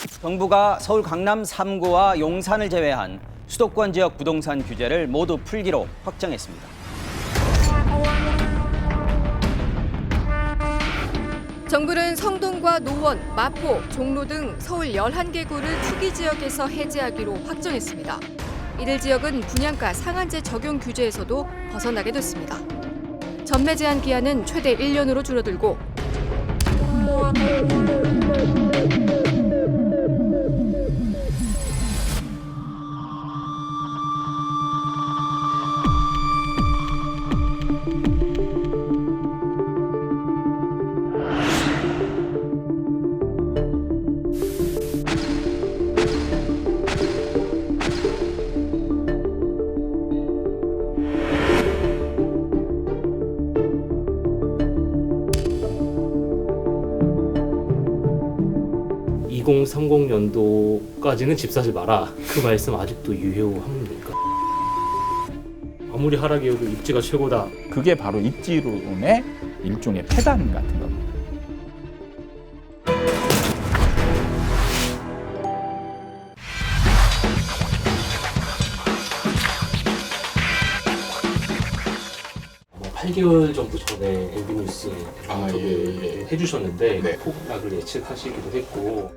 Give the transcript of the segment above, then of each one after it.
정부가 서울 강남 3구와 용산을 제외한 수도권 지역 부동산 규제를 모두 풀기로 확정했습니다. 정부는 성동과 노원, 마포, 종로 등 서울 11개구를 투기 지역에서 해제하기로 확정했습니다. 이들 지역은 분양가 상한제 적용 규제에서도 벗어나게 됐습니다. 전매 제한 기한은 최대 1년으로 줄어들고 (2030년도까지는) 집 사지 마라. 그 말씀 아직도 유효합니까? 아무리 하락이어도 입지가 최고다. 그게 바로 입지론의 일종의 폐단 같은 겁니다. 아마 8개월 정도 전에 MB뉴스에 인터뷰를 해주셨는데 네. 폭락을 예측하시기도 했고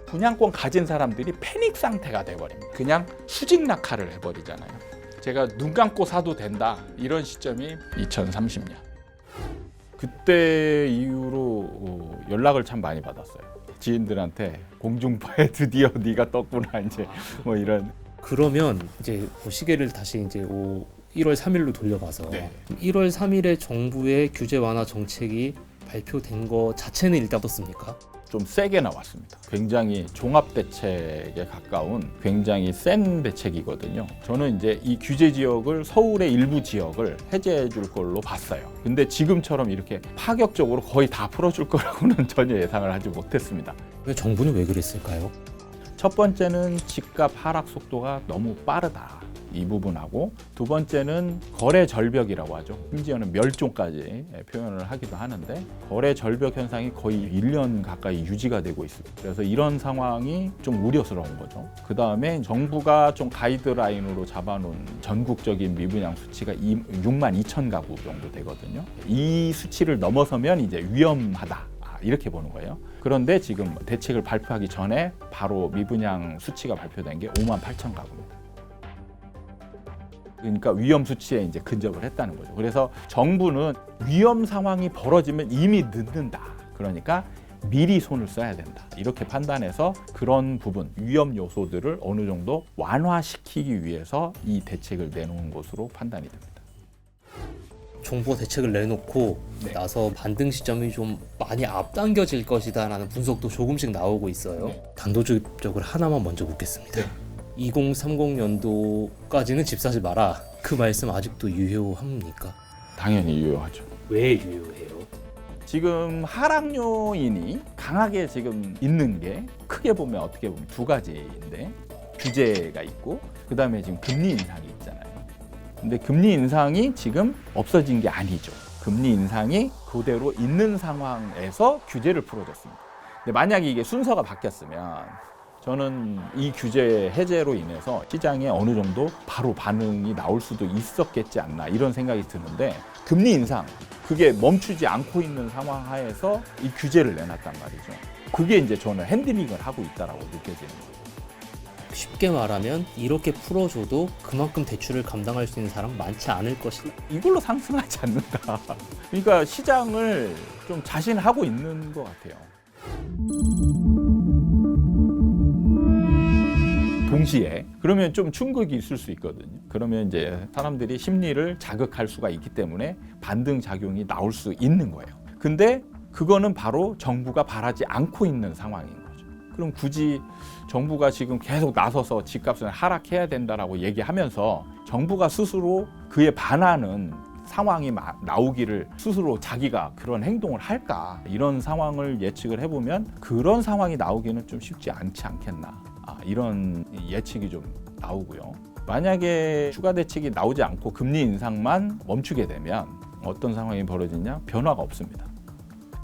분양권 가진 사람들이 패닉 상태가 돼버립니다. 그냥 수직 낙하를 해버리잖아요. 제가 눈 감고 사도 된다 이런 시점이 2030년. 그때 이후로 연락을 참 많이 받았어요. 지인들한테 공중파에 드디어 네가 떴구나 이제 뭐 이런. 그러면 이제 시계를 다시 이제 1월 3일로 돌려봐서 네. 1월 3일에 정부의 규제 완화 정책이 발표된 거 자체는 일단 어떻습니까? 좀 세게 나왔습니다. 굉장히 종합 대책에 가까운 굉장히 센 대책이거든요. 저는 이제 이 규제 지역을 서울의 일부 지역을 해제해 줄 걸로 봤어요. 근데 지금처럼 이렇게 파격적으로 거의 다 풀어줄 거라고는 전혀 예상을 하지 못했습니다. 왜 정부는 왜 그랬을까요? 첫 번째는 집값 하락 속도가 너무 빠르다. 이 부분하고 두 번째는 거래 절벽이라고 하죠. 심지어는 멸종까지 표현을 하기도 하는데 거래 절벽 현상이 거의 1년 가까이 유지가 되고 있습니다. 그래서 이런 상황이 좀 우려스러운 거죠. 그 다음에 정부가 좀 가이드라인으로 잡아놓은 전국적인 미분양 수치가 6만 2천 가구 정도 되거든요. 이 수치를 넘어서면 이제 위험하다. 이렇게 보는 거예요. 그런데 지금 대책을 발표하기 전에 바로 미분양 수치가 발표된 게 5만 8천 가구입니다. 그러니까 위험 수치에 이제 근접을 했다는 거죠. 그래서 정부는 위험 상황이 벌어지면 이미 늦는다. 그러니까 미리 손을 써야 된다. 이렇게 판단해서 그런 부분, 위험 요소들을 어느 정도 완화시키기 위해서 이 대책을 내놓은 것으로 판단이 됩니다. 정부가 대책을 내놓고 나서 반등 시점이 좀 많이 앞당겨질 것이다라는 분석도 조금씩 나오고 있어요. 단도직입적으로 하나만 먼저 묻겠습니다. 2030년도까지는 집 사지 마라. 그 말씀 아직도 유효합니까? 당연히 유효하죠. 왜 유효해요? 지금 하락 요인이 강하게 지금 있는 게 크게 보면 어떻게 보면 두 가지인데 규제가 있고 그다음에 지금 금리 인상이 있잖아요. 근데 금리 인상이 지금 없어진 게 아니죠. 금리 인상이 그대로 있는 상황에서 규제를 풀어줬습니다. 근데 만약에 이게 순서가 바뀌었으면 저는 이 규제 해제로 인해서 시장에 어느 정도 바로 반응이 나올 수도 있었겠지 않나 이런 생각이 드는데 금리 인상 그게 멈추지 않고 있는 상황 하에서 이 규제를 내놨단 말이죠. 그게 이제 저는 핸들링을 하고 있다라고 느껴지는 거예요. 쉽게 말하면 이렇게 풀어줘도 그만큼 대출을 감당할 수 있는 사람 많지 않을 것이다. 이걸로 상승하지 않는다. 그러니까 시장을 좀 자신하고 있는 것 같아요. 동시에 그러면 좀 충격이 있을 수 있거든요. 그러면 이제 사람들이 심리를 자극할 수가 있기 때문에 반등 작용이 나올 수 있는 거예요. 근데 그거는 바로 정부가 바라지 않고 있는 상황인 거죠. 그럼 굳이 정부가 지금 계속 나서서 집값을 하락해야 된다라고 얘기하면서 정부가 스스로 그에 반하는 상황이 나오기를 스스로 자기가 그런 행동을 할까 이런 상황을 예측을 해보면 그런 상황이 나오기는 좀 쉽지 않지 않겠나 이런 예측이 좀 나오고요. 만약에 추가 대책이 나오지 않고 금리 인상만 멈추게 되면 어떤 상황이 벌어지냐? 변화가 없습니다.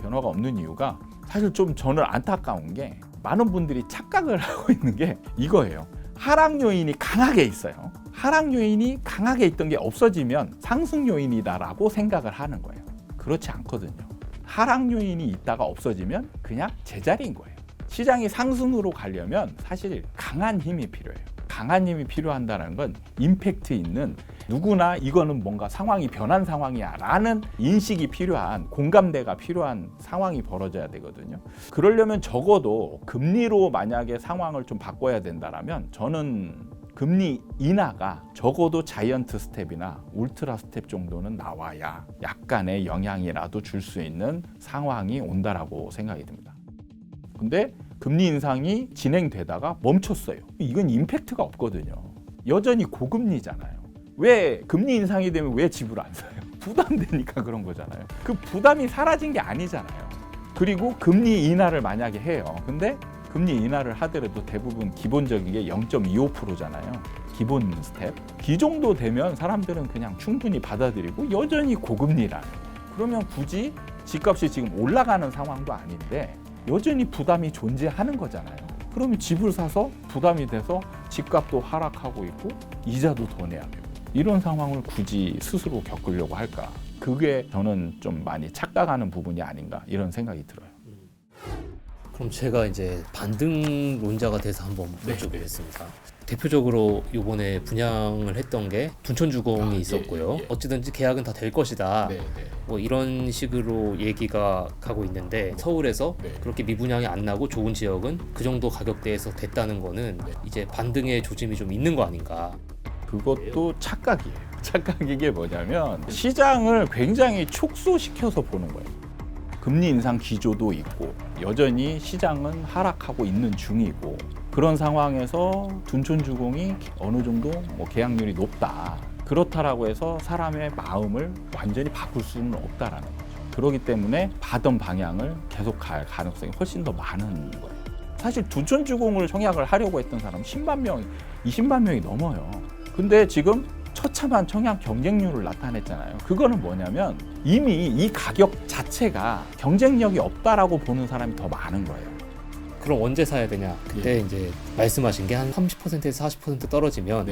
변화가 없는 이유가 사실 좀 저는 안타까운 게 많은 분들이 착각을 하고 있는 게 이거예요. 하락 요인이 강하게 있어요. 하락 요인이 강하게 있던 게 없어지면 상승 요인이다라고 생각을 하는 거예요. 그렇지 않거든요. 하락 요인이 있다가 없어지면 그냥 제자리인 거예요. 시장이 상승으로 가려면 사실 강한 힘이 필요해요. 강한 힘이 필요한다는 건 임팩트 있는, 누구나 이거는 뭔가 상황이 변한 상황이야 라는 인식이 필요한, 공감대가 필요한 상황이 벌어져야 되거든요. 그러려면 적어도 금리로 만약에 상황을 좀 바꿔야 된다면 저는 금리 인하가 적어도 자이언트 스텝이나 울트라 스텝 정도는 나와야 약간의 영향이라도 줄 수 있는 상황이 온다라고 생각이 듭니다. 근데 금리 인상이 진행되다가 멈췄어요. 이건 임팩트가 없거든요. 여전히 고금리잖아요. 왜 금리 인상이 되면 왜 집을 안 사요? 부담되니까 그런 거잖아요. 그 부담이 사라진 게 아니잖아요. 그리고 금리 인하를 만약에 해요. 근데 금리 인하를 하더라도 대부분 기본적인 게 0.25%잖아요. 기본 스텝. 이 정도 되면 사람들은 그냥 충분히 받아들이고 여전히 고금리라는. 그러면 굳이 집값이 지금 올라가는 상황도 아닌데 여전히 부담이 존재하는 거잖아요. 그러면 집을 사서 부담이 돼서 집값도 하락하고 있고 이자도 더 내야 되고 이런 상황을 굳이 스스로 겪으려고 할까? 그게 저는 좀 많이 착각하는 부분이 아닌가 이런 생각이 들어요. 그럼 제가 이제 반등론자가 돼서 한번 여쭤보겠습니다. 대표적으로 이번에 분양을 했던 게 둔촌주공이 있었고요. 예. 어찌든지 계약은 다 될 것이다. 뭐 이런 식으로 얘기가 가고 있는데 서울에서 그렇게 미분양이 안 나고 좋은 지역은 그 정도 가격대에서 됐다는 거는 이제 반등의 조짐이 좀 있는 거 아닌가. 그것도 착각이에요. 착각이 게 뭐냐면 시장을 굉장히 축소시켜서 보는 거예요. 금리 인상 기조도 있고 여전히 시장은 하락하고 있는 중이고 그런 상황에서 둔촌주공이 어느 정도 계약률이 높다. 그렇다라고 해서 사람의 마음을 완전히 바꿀 수는 없다라는 거죠. 그렇기 때문에 받은 방향을 계속 갈 가능성이 훨씬 더 많은 거예요. 사실 둔촌주공을 청약을 하려고 했던 사람 10만 명, 20만 명이 넘어요. 근데 지금 처참한 청약 경쟁률을 나타냈잖아요. 그거는 뭐냐면 이미 이 가격 자체가 경쟁력이 없다라고 보는 사람이 더 많은 거예요. 그럼 언제 사야 되냐? 그때 이제 말씀하신 게 한 30%에서 40% 떨어지면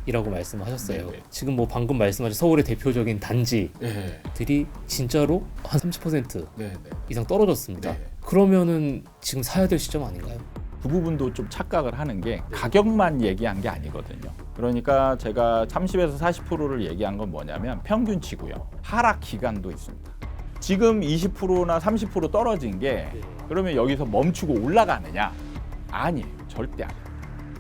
이라고 말씀하셨어요. 지금 뭐 방금 말씀하신 서울의 대표적인 단지들이 진짜로 한 30% 이상 떨어졌습니다. 그러면은 지금 사야 될 시점 아닌가요? 그 부분도 좀 착각을 하는 게 가격만 얘기한 게 아니거든요. 그러니까 제가 30에서 40%를 얘기한 건 뭐냐면 평균치고요. 하락 기간도 있습니다. 지금 20%나 30% 떨어진 게 그러면 여기서 멈추고 올라가느냐? 아니에요. 절대 아니에요.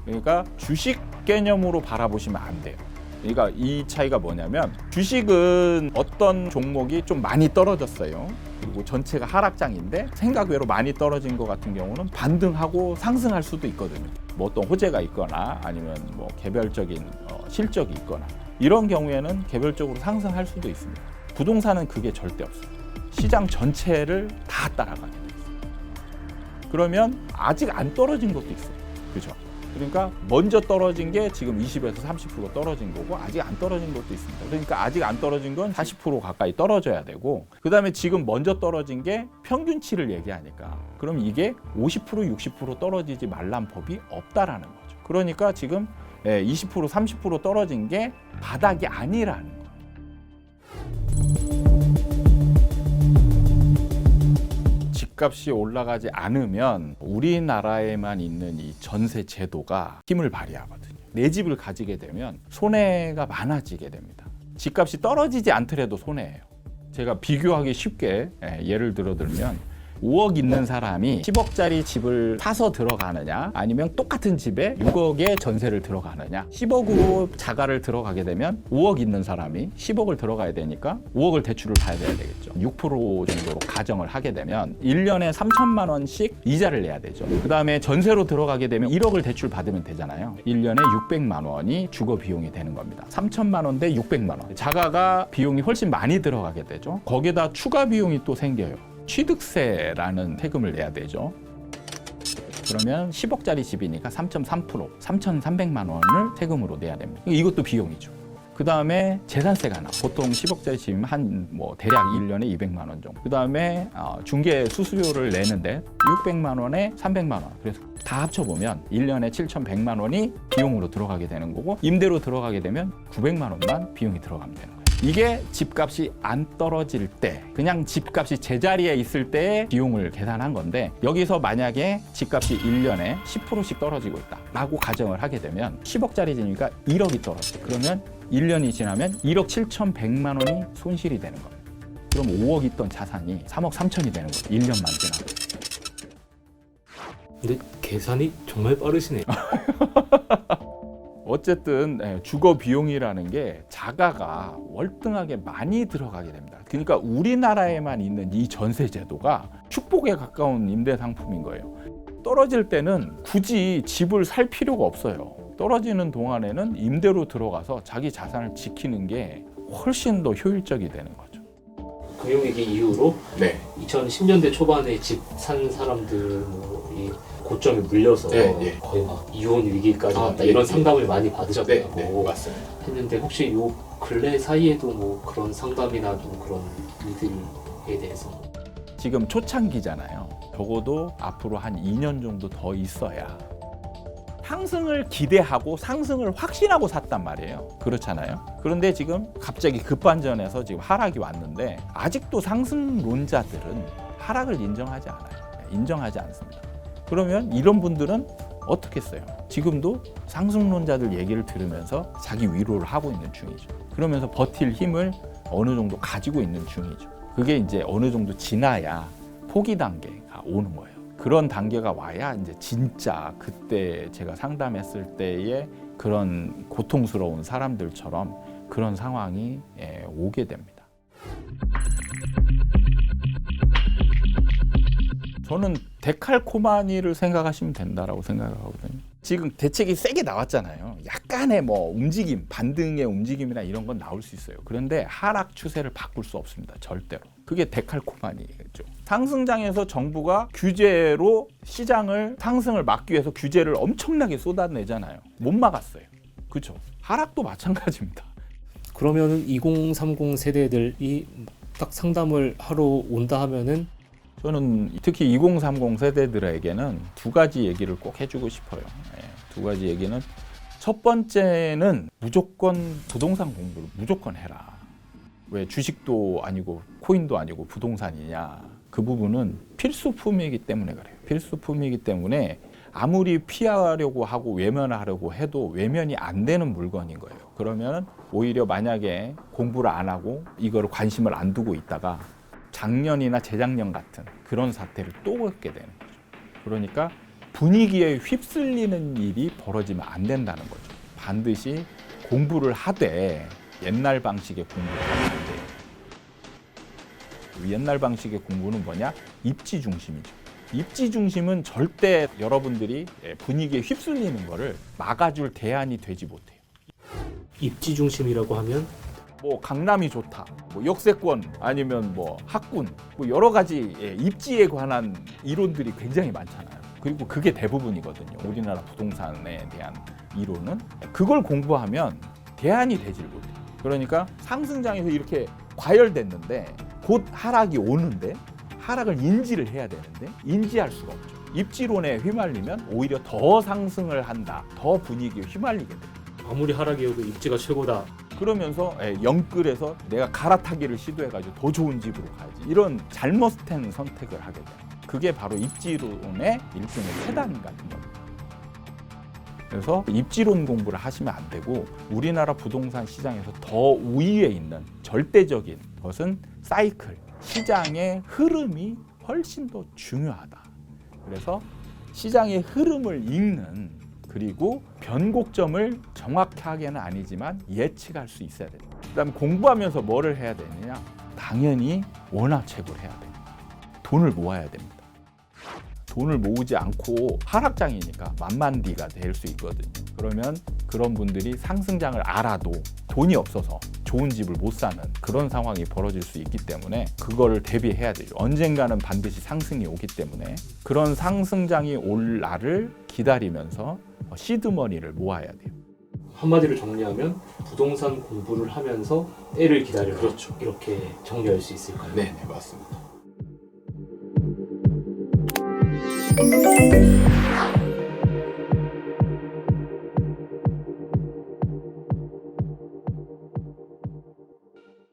그러니까 주식 개념으로 바라보시면 안 돼요. 그러니까 이 차이가 뭐냐면 주식은 어떤 종목이 좀 많이 떨어졌어요. 그리고 전체가 하락장인데 생각 외로 많이 떨어진 것 같은 경우는 반등하고 상승할 수도 있거든요. 뭐 어떤 호재가 있거나 아니면 뭐 개별적인 실적이 있거나 이런 경우에는 개별적으로 상승할 수도 있습니다. 부동산은 그게 절대 없어요. 시장 전체를 다 따라가게 돼 있어요. 그러면 아직 안 떨어진 것도 있어요. 그죠? 그러니까 먼저 떨어진 게 지금 20에서 30% 떨어진 거고 아직 안 떨어진 것도 있습니다. 그러니까 아직 안 떨어진 건 40% 가까이 떨어져야 되고 그다음에 지금 먼저 떨어진 게 평균치를 얘기하니까 그럼 이게 50% 60% 떨어지지 말란 법이 없다라는 거죠. 그러니까 지금 20% 30% 떨어진 게 바닥이 아니라는 거예요. 집값이 올라가지 않으면 우리나라에만 있는 이 전세 제도가 힘을 발휘하거든요. 내 집을 가지게 되면 손해가 많아지게 됩니다. 집값이 떨어지지 않더라도 손해예요. 제가 비교하기 쉽게 예를 들면 5억 있는 사람이 10억짜리 집을 사서 들어가느냐 아니면 똑같은 집에 6억의 전세를 들어가느냐 10억으로 자가를 들어가게 되면 5억 있는 사람이 10억을 들어가야 되니까 5억을 대출을 받아야 되겠죠. 6% 정도로 가정을 하게 되면 1년에 3천만 원씩 이자를 내야 되죠. 그 다음에 전세로 들어가게 되면 1억을 대출 받으면 되잖아요. 1년에 600만 원이 주거 비용이 되는 겁니다. 3천만 원 대 600만 원. 자가가 비용이 훨씬 많이 들어가게 되죠. 거기에다 추가 비용이 또 생겨요. 취득세라는 세금을 내야 되죠. 그러면 10억짜리 집이니까 3.3%, 3,300만 원을 세금으로 내야 됩니다. 이것도 비용이죠. 그 다음에 재산세가 나. 보통 10억짜리 집이면 한 뭐 대략 1년에 200만 원 정도. 그 다음에 중개 수수료를 내는데 600만 원에 300만 원. 그래서 다 합쳐보면 1년에 7,100만 원이 비용으로 들어가게 되는 거고, 임대로 들어가게 되면 900만 원만 비용이 들어가면 되는 거예요. 이게 집값이 안 떨어질 때, 그냥 집값이 제자리에 있을 때의 비용을 계산한 건데, 여기서 만약에 집값이 1년에 10%씩 떨어지고 있다 라고 가정을 하게 되면 10억짜리 집이니까 1억이 떨어져. 그러면 1년이 지나면 1억 7,100만 원이 손실이 되는 겁니다. 그럼 5억 있던 자산이 3억 3천이 되는 거예요. 1년만 지나면. 근데 계산이 정말 빠르시네요. 어쨌든 주거 비용이라는 게 자가가 월등하게 많이 들어가게 됩니다. 그러니까 우리나라에만 있는 이 전세 제도가 축복에 가까운 임대 상품인 거예요. 떨어질 때는 굳이 집을 살 필요가 없어요. 떨어지는 동안에는 임대로 들어가서 자기 자산을 지키는 게 훨씬 더 효율적이 되는 거죠. 금융위기 이후로 네. 2010년대 초반에 집 산 사람들 이 고점이 물려서 거의 막 이혼 위기까지 갔다 이런 상담을 많이 받으셨다고 맞습니다. 했는데, 혹시 요 근래 사이에도 뭐 그런 상담이나 좀 그런 일들에 대해서 지금 초창기잖아요. 적어도 앞으로 한 2년 정도 더 있어야 상승을 기대하고 상승을 확신하고 샀단 말이에요. 그렇잖아요. 그런데 지금 갑자기 급반전해서 지금 하락이 왔는데, 아직도 상승론자들은 하락을 인정하지 않아요. 인정하지 않습니다. 그러면 이런 분들은 어떻게 써요? 지금도 상승론자들 얘기를 들으면서 자기 위로를 하고 있는 중이죠. 그러면서 버틸 힘을 어느 정도 가지고 있는 중이죠. 그게 이제 어느 정도 지나야 포기 단계가 오는 거예요. 그런 단계가 와야 이제 진짜 그때 제가 상담했을 때의 그런 고통스러운 사람들처럼 그런 상황이 오게 됩니다. 저는 데칼코마니를 생각하시면 된다라고 생각하거든요. 지금 대책이 세게 나왔잖아요. 약간의 뭐 움직임, 반등의 움직임이나 이런 건 나올 수 있어요. 그런데 하락 추세를 바꿀 수 없습니다. 절대로. 그게 데칼코마니죠. 상승장에서 정부가 규제로 시장을 상승을 막기 위해서 규제를 엄청나게 쏟아내잖아요. 못 막았어요. 그렇죠? 하락도 마찬가지입니다. 그러면은 2030 세대들이 딱 상담을 하러 온다 하면은, 저는 특히 2030 세대들에게는 두 가지 얘기를 꼭 해주고 싶어요. 두 가지 얘기는, 첫 번째는 무조건 부동산 공부를 무조건 해라. 왜 주식도 아니고 코인도 아니고 부동산이냐. 그 부분은 필수품이기 때문에 그래요. 필수품이기 때문에 아무리 피하려고 하고 외면하려고 해도 외면이 안 되는 물건인 거예요. 그러면 오히려 만약에 공부를 안 하고 이거를 관심을 안 두고 있다가 작년이나 재작년 같은 그런 사태를 또 겪게 되는 거죠. 그러니까 분위기에 휩쓸리는 일이 벌어지면 안 된다는 거죠. 반드시 공부를 하되 옛날 방식의 공부를 하면 안 돼요. 옛날 방식의 공부는 뭐냐? 입지 중심이죠. 입지 중심은 절대 여러분들이 분위기에 휩쓸리는 거를 막아줄 대안이 되지 못해요. 입지 중심이라고 하면 뭐 강남이 좋다, 뭐 역세권 아니면 뭐 학군, 뭐 여러 가지 입지에 관한 이론들이 굉장히 많잖아요. 그리고 그게 대부분이거든요. 우리나라 부동산에 대한 이론은 그걸 공부하면 대안이 되질 못해요. 그러니까 상승장에서 이렇게 과열됐는데 곧 하락이 오는데 하락을 인지를 해야 되는데 인지할 수가 없죠. 입지론에 휘말리면 오히려 더 상승을 한다, 더 분위기에 휘말리게 돼요. 아무리 하락이어도 입지가 최고다. 그러면서 영끌에서 내가 갈아타기를 시도해가지고 더 좋은 집으로 가야지, 이런 잘못된 선택을 하게 돼요. 그게 바로 입지론의 일종의 폐단 같은 겁니다. 그래서 입지론 공부를 하시면 안 되고, 우리나라 부동산 시장에서 더 우위에 있는 절대적인 것은 사이클, 시장의 흐름이 훨씬 더 중요하다. 그래서 시장의 흐름을 읽는, 그리고 변곡점을 정확하게는 아니지만 예측할 수 있어야 됩니다. 그다음에 공부하면서 뭐를 해야 되느냐? 당연히 원화채굴을 해야 됩니다. 돈을 모아야 됩니다. 돈을 모으지 않고 하락장이니까 만만디가 될 수 있거든요. 그러면 그런 분들이 상승장을 알아도 돈이 없어서 좋은 집을 못 사는 그런 상황이 벌어질 수 있기 때문에 그거를 대비해야 되죠. 언젠가는 반드시 상승이 오기 때문에 그런 상승장이 올 날을 기다리면서 시드머니를 모아야 돼요. 한마디로 정리하면 부동산 공부를 하면서 때를 기다려라. 그렇죠. 이렇게 정리할 수 있을까요? 네, 맞습니다.